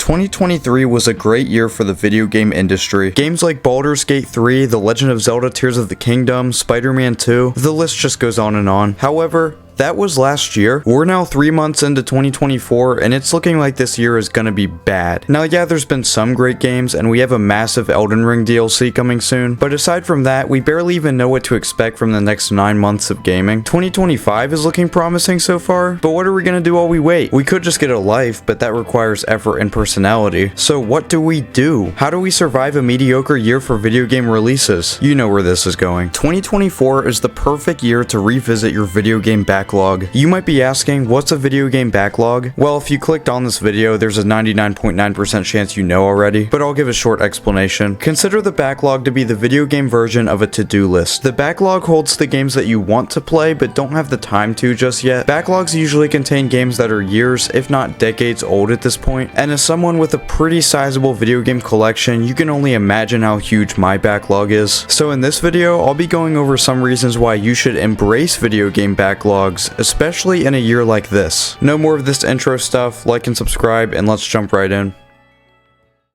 2023 was a great year for the video game industry. Games like Baldur's Gate 3, The Legend of Zelda Tears of the Kingdom, Spider-Man 2, the list just goes on and on. However, that was last year. We're now 3 months into 2024, and it's looking like this year is gonna be bad. Now, yeah, there's been some great games, and we have a massive Elden Ring DLC coming soon, but aside from that, we barely even know what to expect from the next 9 months of gaming. 2025 is looking promising so far, but what are we gonna do while we wait? We could just get a life, but that requires effort and personality. So what do we do? How do we survive a mediocre year for video game releases? You know where this is going. 2024 is the perfect year to revisit your video game backlog. You might be asking, what's a video game backlog? Well, if you clicked on this video, there's a 99.9% chance you know already, but I'll give a short explanation. Consider the backlog to be the video game version of a to-do list. The backlog holds the games that you want to play, but don't have the time to just yet. Backlogs usually contain games that are years, if not decades old at this point, and as someone with a pretty sizable video game collection, you can only imagine how huge my backlog is. So in this video, I'll be going over some reasons why you should embrace video game backlogs, especially in a year like this. No more of this intro stuff, like and subscribe, and let's jump right in.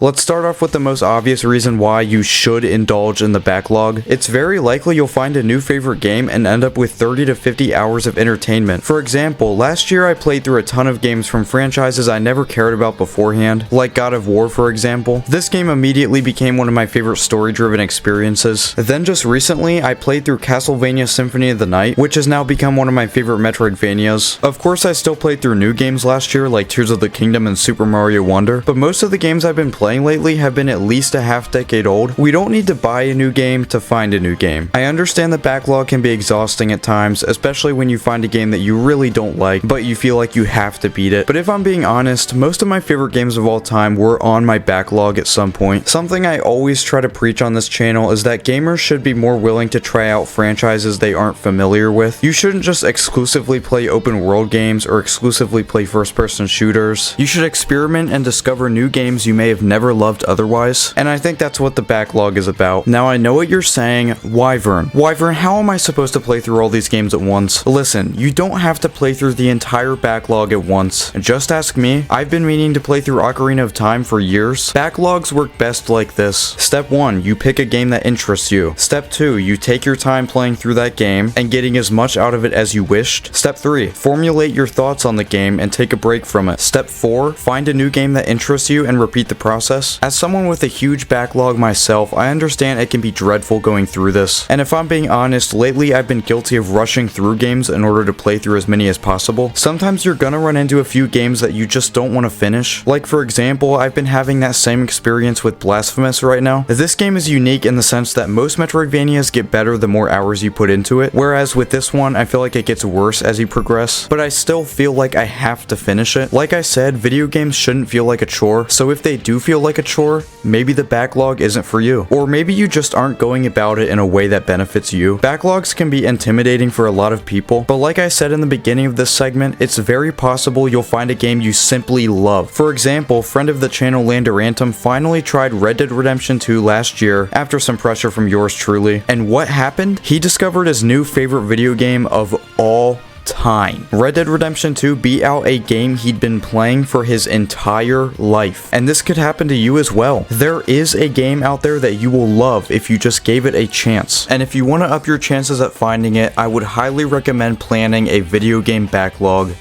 Let's start off with the most obvious reason why you should indulge in the backlog. It's very likely you'll find a new favorite game and end up with 30 to 50 hours of entertainment. For example, last year I played through a ton of games from franchises I never cared about beforehand, like God of War for example. This game immediately became one of my favorite story-driven experiences. Then just recently, I played through Castlevania Symphony of the Night, which has now become one of my favorite Metroidvanias. Of course, I still played through new games last year like Tears of the Kingdom and Super Mario Wonder, but most of the games I've been playing lately have been at least a half decade old. We don't need to buy a new game to find a new game. I understand the backlog can be exhausting at times, especially when you find a game that you really don't like, but you feel like you have to beat it. But if I'm being honest, most of my favorite games of all time were on my backlog at some point. Something I always try to preach on this channel is that gamers should be more willing to try out franchises they aren't familiar with. You shouldn't just exclusively play open world games or exclusively play first-person shooters. You should experiment and discover new games you may have never loved otherwise, and I think that's what the backlog is about. Now I know what you're saying, Wyvern, how am I supposed to play through all these games at once? Listen, you don't have to play through the entire backlog at once. Just ask me. I've been meaning to play through Ocarina of Time for years. Backlogs work best like this. Step 1, you pick a game that interests you. Step 2, you take your time playing through that game and getting as much out of it as you wished. Step 3, formulate your thoughts on the game and take a break from it. Step 4, find a new game that interests you and repeat the process. As someone with a huge backlog myself, I understand it can be dreadful going through this. And if I'm being honest, lately I've been guilty of rushing through games in order to play through as many as possible. Sometimes you're gonna run into a few games that you just don't want to finish. Like for example, I've been having that same experience with Blasphemous right now. This game is unique in the sense that most Metroidvanias get better the more hours you put into it, whereas with this one, I feel like it gets worse as you progress, but I still feel like I have to finish it. Like I said, video games shouldn't feel like a chore, so if they do feel like a chore, maybe the backlog isn't for you. Or maybe you just aren't going about it in a way that benefits you. Backlogs can be intimidating for a lot of people, but like I said in the beginning of this segment, it's very possible you'll find a game you simply love. For example, friend of the channel Landerantum finally tried Red Dead Redemption 2 last year after some pressure from yours truly. And what happened? He discovered his new favorite video game of all time. Red Dead Redemption 2 beat out a game he'd been playing for his entire life. And this could happen to you as well. There is a game out there that you will love if you just gave it a chance. And if you want to up your chances at finding it, I would highly recommend planning a video game backlog.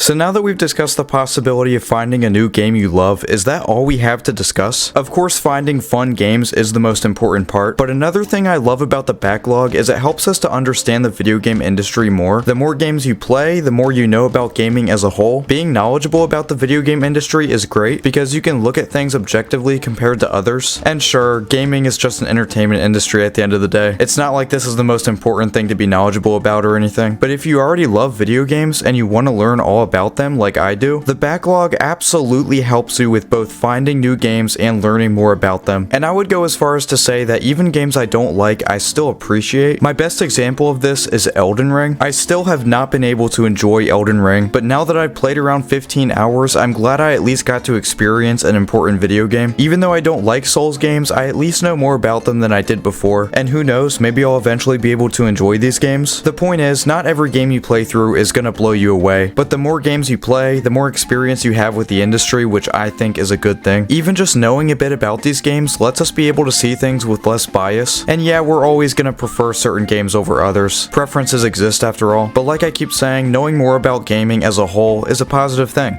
So now that we've discussed the possibility of finding a new game you love, is that all we have to discuss? Of course, finding fun games is the most important part, but another thing I love about the backlog is it helps us to understand the video game industry more. The more games you play, the more you know about gaming as a whole. Being knowledgeable about the video game industry is great because you can look at things objectively compared to others. And sure, gaming is just an entertainment industry at the end of the day. It's not like this is the most important thing to be knowledgeable about or anything, but if you already love video games and you want to learn all about them like I do, the backlog absolutely helps you with both finding new games and learning more about them. And I would go as far as to say that even games I don't like, I still appreciate. My best example of this is Elden Ring. I still have not been able to enjoy Elden Ring, but now that I've played around 15 hours, I'm glad I at least got to experience an important video game. Even though I don't like Souls games, I at least know more about them than I did before, and who knows, maybe I'll eventually be able to enjoy these games. The point is, not every game you play through is gonna blow you away, but the more more games you play, the more experience you have with the industry, which I think is a good thing. Even just knowing a bit about these games lets us be able to see things with less bias. And yeah, we're always gonna prefer certain games over others. Preferences exist after all. But like I keep saying, knowing more about gaming as a whole is a positive thing.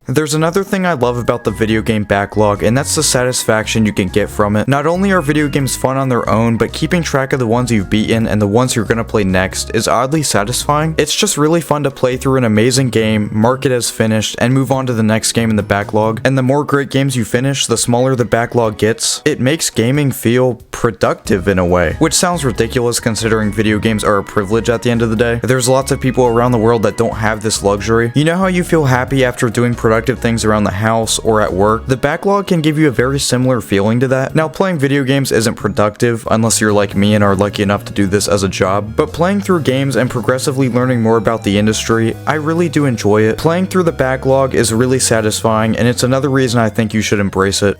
There's another thing I love about the video game backlog, and that's the satisfaction you can get from it. Not only are video games fun on their own, but keeping track of the ones you've beaten and the ones you're gonna play next is oddly satisfying. It's just really fun to play through an amazing game, mark it as finished, and move on to the next game in the backlog. And the more great games you finish, the smaller the backlog gets. It makes gaming feel productive in a way, which sounds ridiculous considering video games are a privilege at the end of the day. There's lots of people around the world that don't have this luxury. You know how you feel happy after doing productive things around the house or at work? The backlog can give you a very similar feeling to that. Now, playing video games isn't productive unless you're like me and are lucky enough to do this as a job, but playing through games and progressively learning more about the industry, I really do enjoy it. Playing through the backlog is really satisfying, and it's another reason I think you should embrace it.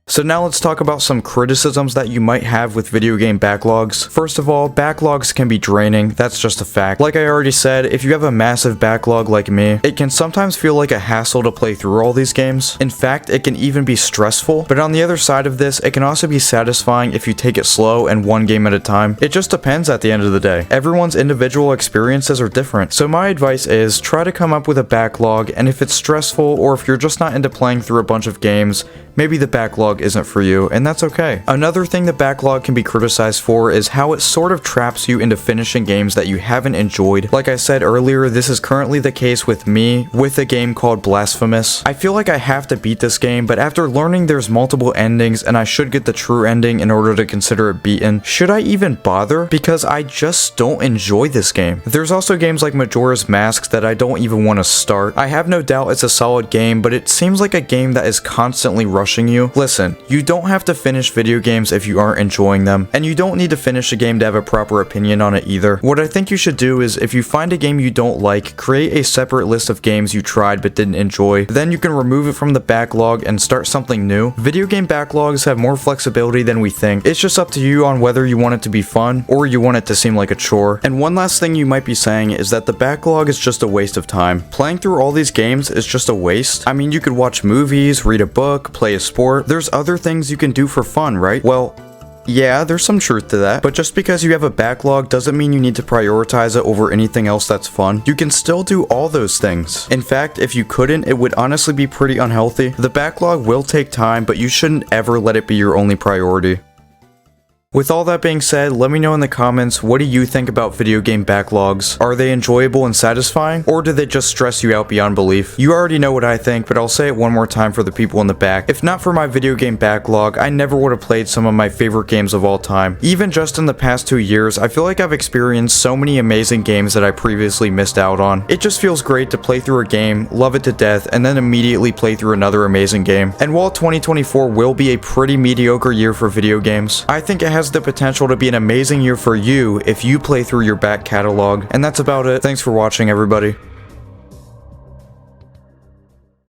So now let's talk about some criticisms that you might have with video game backlogs. First of all, backlogs can be draining, that's just a fact. Like I already said, if you have a massive backlog like me, it can sometimes feel like a hassle to play through all these games. In fact, it can even be stressful, but on the other side of this, it can also be satisfying if you take it slow and one game at a time. It just depends at the end of the day. Everyone's individual experiences are different, so my advice is try to come up with a backlog, and if it's stressful or if you're just not into playing through a bunch of games, maybe the backlog isn't for you, and that's okay. Another thing the backlog can be criticized for is how it sort of traps you into finishing games that you haven't enjoyed. Like I said earlier, this is currently the case with me with a game called Blasphemous. I feel like I have to beat this game, but after learning there's multiple endings and I should get the true ending in order to consider it beaten, should I even bother? Because I just don't enjoy this game. There's also games like Majora's Mask that I don't even want to start. I have no doubt it's a solid game, but it seems like a game that is constantly rushing you. Listen, you don't have to finish video games if you aren't enjoying them, and you don't need to finish a game to have a proper opinion on it either. What I think you should do is, if you find a game you don't like, create a separate list of games you tried but didn't enjoy. Then you can remove it from the backlog and start something new. Video game backlogs have more flexibility than we think. It's just up to you on whether you want it to be fun or you want it to seem like a chore. And one last thing you might be saying is that the backlog is just a waste of time. Playing through all these games is just a waste. I mean, you could watch movies, read a book, play a sport. There's other things you can do for fun, right? Well, yeah, there's some truth to that, but just because you have a backlog doesn't mean you need to prioritize it over anything else that's fun. You can still do all those things. In fact, if you couldn't, it would honestly be pretty unhealthy. The backlog will take time, but you shouldn't ever let it be your only priority. With all that being said, let me know in the comments, what do you think about video game backlogs? Are they enjoyable and satisfying, or do they just stress you out beyond belief? You already know what I think, but I'll say it one more time for the people in the back. If not for my video game backlog, I never would have played some of my favorite games of all time. Even just in the past 2 years, I feel like I've experienced so many amazing games that I previously missed out on. It just feels great to play through a game, love it to death, and then immediately play through another amazing game. And while 2024 will be a pretty mediocre year for video games, I think it has the potential to be an amazing year for you if you play through your back catalog. And that's about it. Thanks for watching, everybody.